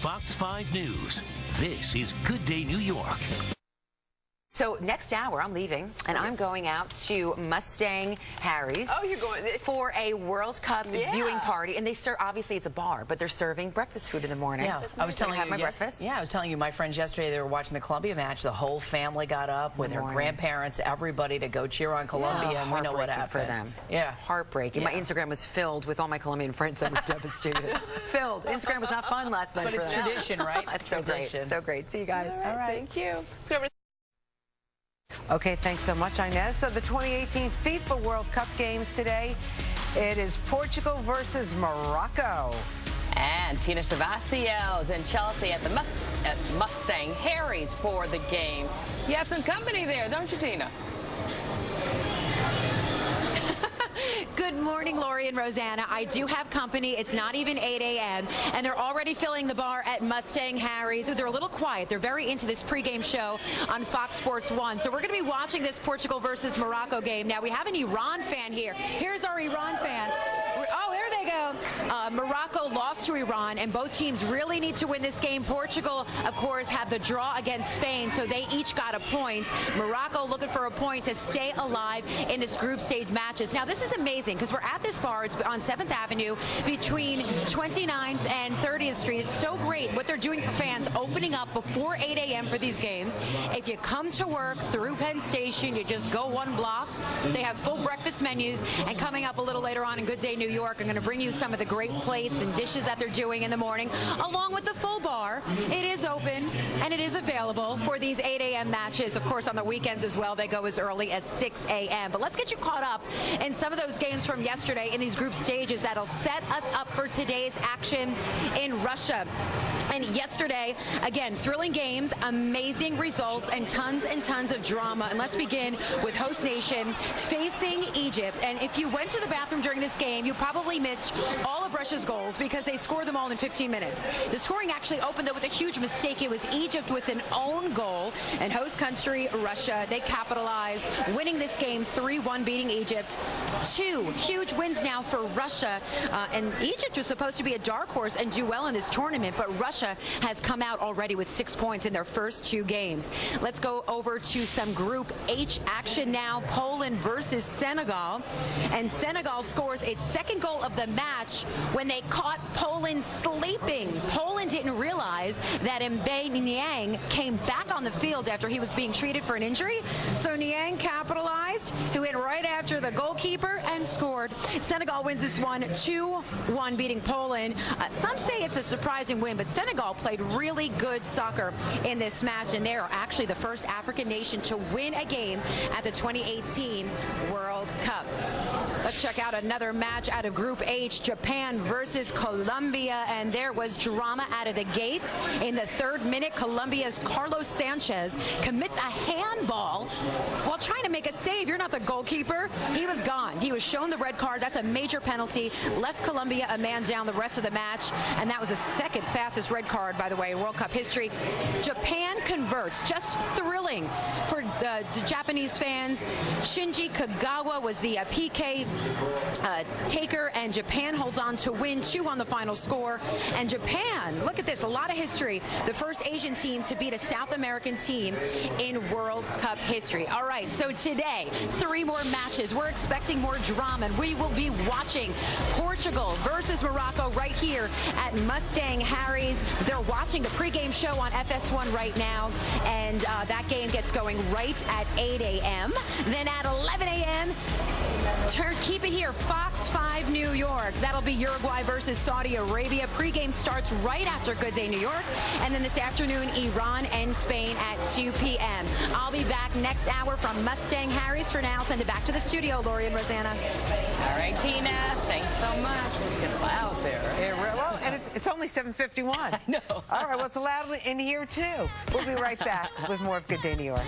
Fox 5 News. This is Good Day New York. So next hour, I'm leaving, and I'm going out to Mustang Harry's. Oh, you're going for a World Cup viewing party, and they serve. Obviously, it's a bar, but they're serving breakfast food in the morning. Yeah, I was telling you. My breakfast. Yeah, I was telling you. My friends yesterday, they were watching the Columbia match. The whole family got up with their grandparents, everybody, to go cheer on Columbia, and we know what happened for them. Yeah, heartbreaking. Yeah. My Instagram was filled with all my Colombian friends that were devastated. Filled. Instagram was not fun last night. But it's tradition, right? That's so great. So great. See you guys. All right. Thank you. Okay, thanks so much, Inez. So the 2018 FIFA World Cup games today. It is Portugal versus Morocco. And Tina Savasio is in Chelsea at the Mustang Harry's for the game. You have some company there, don't you, Tina? Good morning, Lori and Rosanna. I do have company. It's not even 8 a.m. and they're already filling the bar at Mustang Harry's. They're a little quiet. They're very into this pregame show on Fox Sports 1. So we're going to be watching this Portugal versus Morocco game. Now, we have an Iran fan here. Here's our Iran fan. Oh, there they go. Morocco lost to Iran, and both teams really need to win this game. Portugal, of course, had the draw against Spain, so they each got a point. Morocco looking for a point to stay alive in this group stage matches. Now, this is amazing because we're at this bar. It's on 7th Avenue between 29th and 30th Street. It's so great what they're doing for fans, opening up before 8 a.m. for these games. If you come to work through Penn Station, you just go one block. They have full breakfast menus, and coming up a little later on in Good Day New York, I'm going to bring you some of the great plates and dishes that they're doing in the morning, along with the full bar. It is open, and it is available for these 8 a.m. matches. Of course, on the weekends as well, they go as early as 6 a.m. But let's get you caught up in some of those games from yesterday in these group stages that'll set us up for today's action in Russia. And yesterday, again, thrilling games, amazing results, and tons of drama. And let's begin with host nation facing Egypt. And if you went to the bathroom during this game, you probably missed all of Russia's goals because they scored them all in 15 minutes. The scoring actually opened up with a huge mistake. It was Egypt with an own goal, and host country Russia, they capitalized, winning this game 3-1, beating Egypt. 2 huge wins now for Russia, and Egypt was supposed to be a dark horse and do well in this tournament, but Russia has come out already with 6 points in their first 2 games. Let's go over to some Group H action now. Poland versus Senegal, and Senegal scores its second goal of the match when they caught Poland sleeping. Poland didn't realize that Mbaye Niang came back on the field after he was being treated for an injury, so Niang capitalized, who went right after the goalkeeper and scored. Senegal wins this one 2-1, beating Poland. Some say it's a surprising win, but Senegal played really good soccer in this match, and they are actually the first African nation to win a game at the 2018 World Cup. Let's check out another match out of Group H, Japan versus Colombia, and there was drama out of the gates. In the 3rd minute, Colombia's Carlos Sanchez commits a handball while trying to make a save. You're not the goalkeeper. He was gone. He was shown the red card. That's a major penalty. Left Colombia a man down the rest of the match, and that was the second fastest red card, by the way, in World Cup history. Japan converts. Just thrilling for the Japanese fans. Shinji Kagawa was the PK taker, and Japan holds on to win 2 on the final score. And Japan, look at this, a lot of history. The first Asian team to beat a South American team in World Cup history. All right, so today, 3 more matches. We're expecting more drama, and we will be watching Portugal versus Morocco right here at Mustang Harry's. They're watching the pregame show on FS1 right now, and that game gets going right at 8 a.m. Then at 11 a.m., keep it here, Fox 5 New York. That'll be Uruguay versus Saudi Arabia. Pregame starts right after Good Day New York. And then this afternoon, Iran and Spain at 2 p.m. I'll be back next hour from Mustang Harry's. For now, send it back to the studio, Lori and Rosanna. All right, Tina, thanks so much. It's getting loud there. Yeah, well, and it's only 7:51. I know. All right, well, it's loud in here, too. We'll be right back with more of Good Day New York.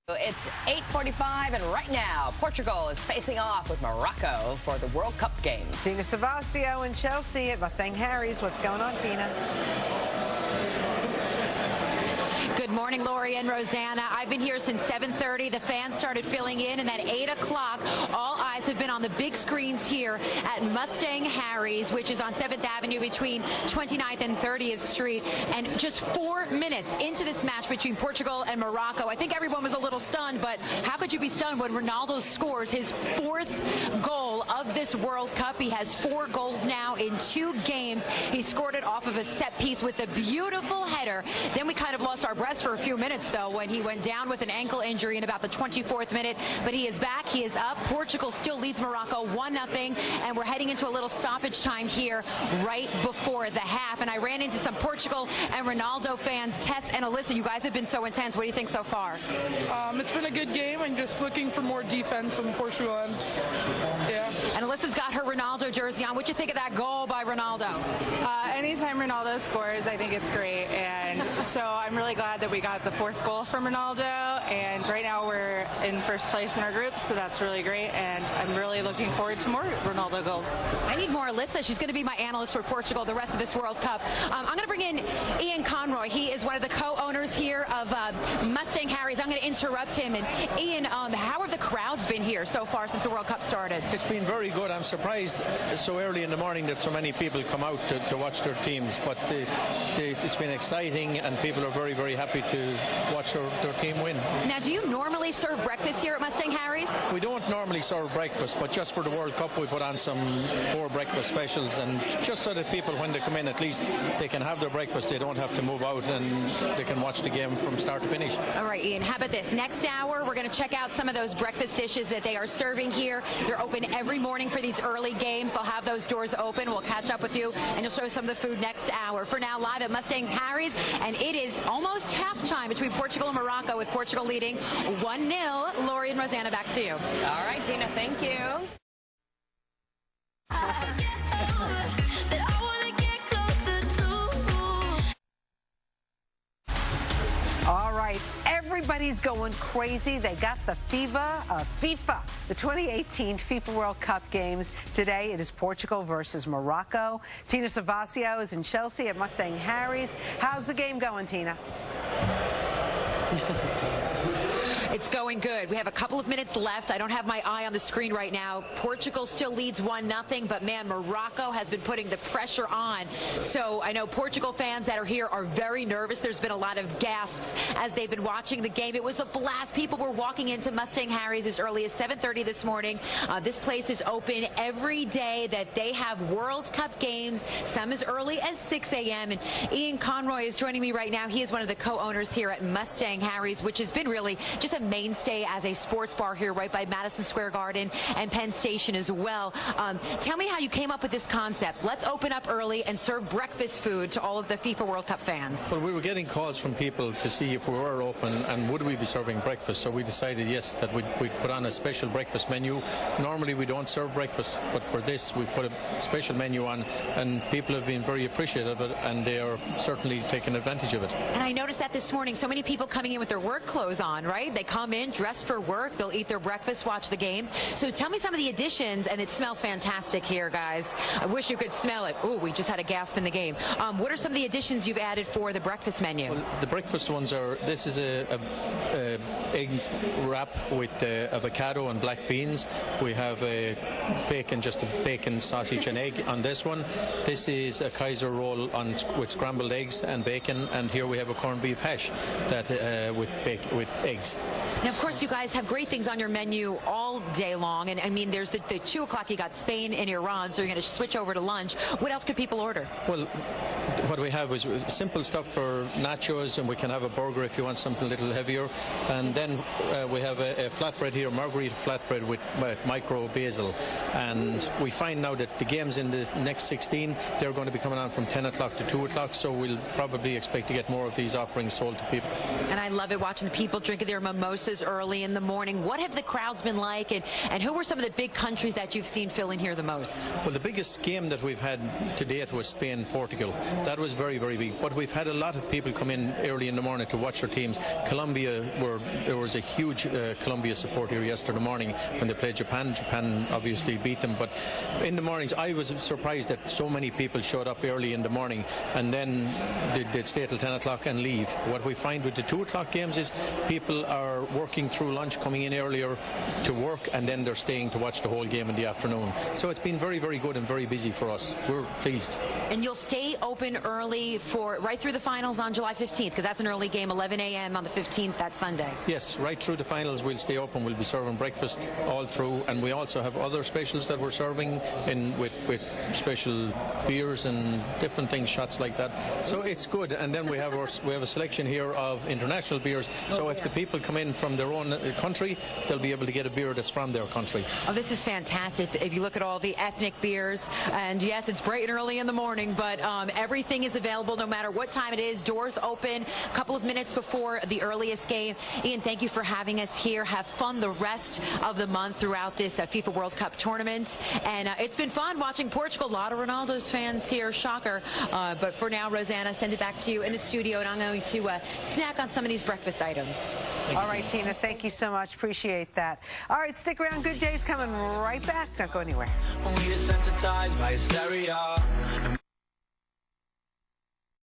It's 8:45, and right now, Portugal is facing off with Morocco for the World Cup games. Tina Savasio in Chelsea at Mustang Harry's. What's going on, Tina? Good morning, Lori and Rosanna. I've been here since 7:30. The fans started filling in, and at 8 o'clock, all guys have been on the big screens here at Mustang Harry's, which is on 7th Avenue between 29th and 30th Street. And just 4 minutes into this match between Portugal and Morocco, I think everyone was a little stunned, but how could you be stunned when Ronaldo scores his 4th goal of this World Cup? He has 4 goals now in 2 games. He scored it off of a set piece with a beautiful header. Then we kind of lost our breaths for a few minutes, though, when he went down with an ankle injury in about the 24th minute. But he is back. He is up. Portugal still leads Morocco 1-0, and we're heading into a little stoppage time here right before the half. And I ran into some Portugal and Ronaldo fans. Tess and Alyssa, you guys have been so intense. What do you think so far? It's been a good game. I'm just looking for more defense on Portugal end. Yeah. And Alyssa's got her Ronaldo jersey on. What do you think of that goal by Ronaldo? Anytime Ronaldo scores, I think it's great. And so I'm really glad that we got the 4th goal from Ronaldo. And right now we're in first place in our group, so that's really great. And I'm really looking forward to more Ronaldo goals. I need more Alyssa. She's going to be my analyst for Portugal the rest of this World Cup. I'm going to bring in Ian Conroy. He is one of the co-owners here of Mustang Harry's. I'm going to interrupt him. And Ian, how have the crowds been here so far since the World Cup started? It's been very good. I'm surprised so early in the morning that so many people come out to watch their teams, but it's been exciting and people are very, very happy to watch their team win. Now, do you normally serve breakfast here at Mustang Harry's? We don't normally serve breakfast, but just for the World Cup we put on some 4 breakfast specials, and just so that people, when they come in, at least they can have their breakfast. They don't have to move out and they can watch the game from start to finish. All right, Ian, how about this? Next hour, we're going to check out some of those breakfast dishes that they are serving here. They're open every morning for these early games. They'll have those doors open. We'll catch up with you, and you'll show some of the food next hour. For now, live at Mustang Harry's, and it is almost halftime between Portugal and Morocco, with Portugal leading 1-0. Lori and Rosanna, back to you. All right, Tina, thank you. All right, everybody's going crazy. They got the FIFA, the 2018 FIFA World Cup games. Today it is Portugal versus Morocco. Tina Savasio is in Chelsea at Mustang Harry's. How's the game going, Tina? It's going good. We have a couple of minutes left. I don't have my eye on the screen right now. Portugal still leads 1-0, but man, Morocco has been putting the pressure on. So I know Portugal fans that are here are very nervous. There's been a lot of gasps as they've been watching the game. It was a blast. People were walking into Mustang Harry's as early as 7:30 this morning. This place is open every day that they have World Cup games, some as early as 6 a.m. And Ian Conroy is joining me right now. He is one of the co-owners here at Mustang Harry's, which has been really just a mainstay as a sports bar here right by Madison Square Garden and Penn Station as well. Tell me how you came up with this concept. Let's open up early and serve breakfast food to all of the FIFA World Cup fans. Well, we were getting calls from people to see if we were open and would we be serving breakfast, so we decided, yes, that we'd put on a special breakfast menu. Normally we don't serve breakfast, but for this we put a special menu on, and people have been very appreciative of it, and they are certainly taking advantage of it. And I noticed that this morning, so many people coming in with their work clothes on, right? They come in dressed for work, they'll eat their breakfast, watch the games. So tell me some of the additions, and it smells fantastic here, guys. I wish you could smell it. Ooh, we just had a gasp in the game. What are some of the additions you've added for the breakfast menu? Well, the breakfast ones are, this is a egg wrap with avocado and black beans. We have a bacon, just a bacon, sausage and egg on this one. This is a Kaiser roll with scrambled eggs and bacon, and here we have a corned beef hash that with eggs. Now, of course, you guys have great things on your menu all day long. And I mean, there's the 2 o'clock, you got Spain and Iran, so you're going to switch over to lunch. What else could people order? Well, what we have is simple stuff for nachos, and we can have a burger if you want something a little heavier. And then we have a flatbread here, margarita flatbread with micro basil. And we find now that the games in the next 16, they're going to be coming on from 10 o'clock to 2 o'clock, so we'll probably expect to get more of these offerings sold to people. And I love it watching the people drinking their mimosas early in the morning. What have the crowds been like, and who were some of the big countries that you've seen fill in here the most? Well, the biggest game that we've had to date was Spain-Portugal. That was very, very big. But we've had a lot of people come in early in the morning to watch their teams. Colombia, there was a huge Colombia support here yesterday morning when they played Japan. Japan obviously beat them. But in the mornings, I was surprised that so many people showed up early in the morning, and then they'd stay till 10 o'clock and leave. What we find with the 2 o'clock games is people are working through lunch, coming in earlier to work. work, and then they're staying to watch the whole game in the afternoon. So it's been very, very good and very busy for us. We're pleased. And you'll stay open early for right through the finals on July 15th, because that's an early game, 11 a.m. on the 15th, that Sunday. Yes, right through the finals we'll stay open. We'll be serving breakfast all through, and we also have other specials that we're serving in with special beers and different things, shots like that. So it's good. And then we have a selection here of international beers. So if the people come in from their own country, they'll be able to get a beer that's from their country. Oh, this is fantastic. If you look at all the ethnic beers, and yes, it's bright and early in the morning, but everything is available no matter what time it is. Doors open a couple of minutes before the earliest game. Ian, thank you for having us here. Have fun the rest of the month throughout this FIFA World Cup tournament. And it's been fun watching Portugal. A lot of Ronaldo's fans here. Shocker. But for now, Rosanna, send it back to you in the studio, and I'm going to snack on some of these breakfast items. All right, Tina, thank you so much. Appreciate that. All right, stick around. Good Day's coming right back. Don't go anywhere. We desensitized by hysteria.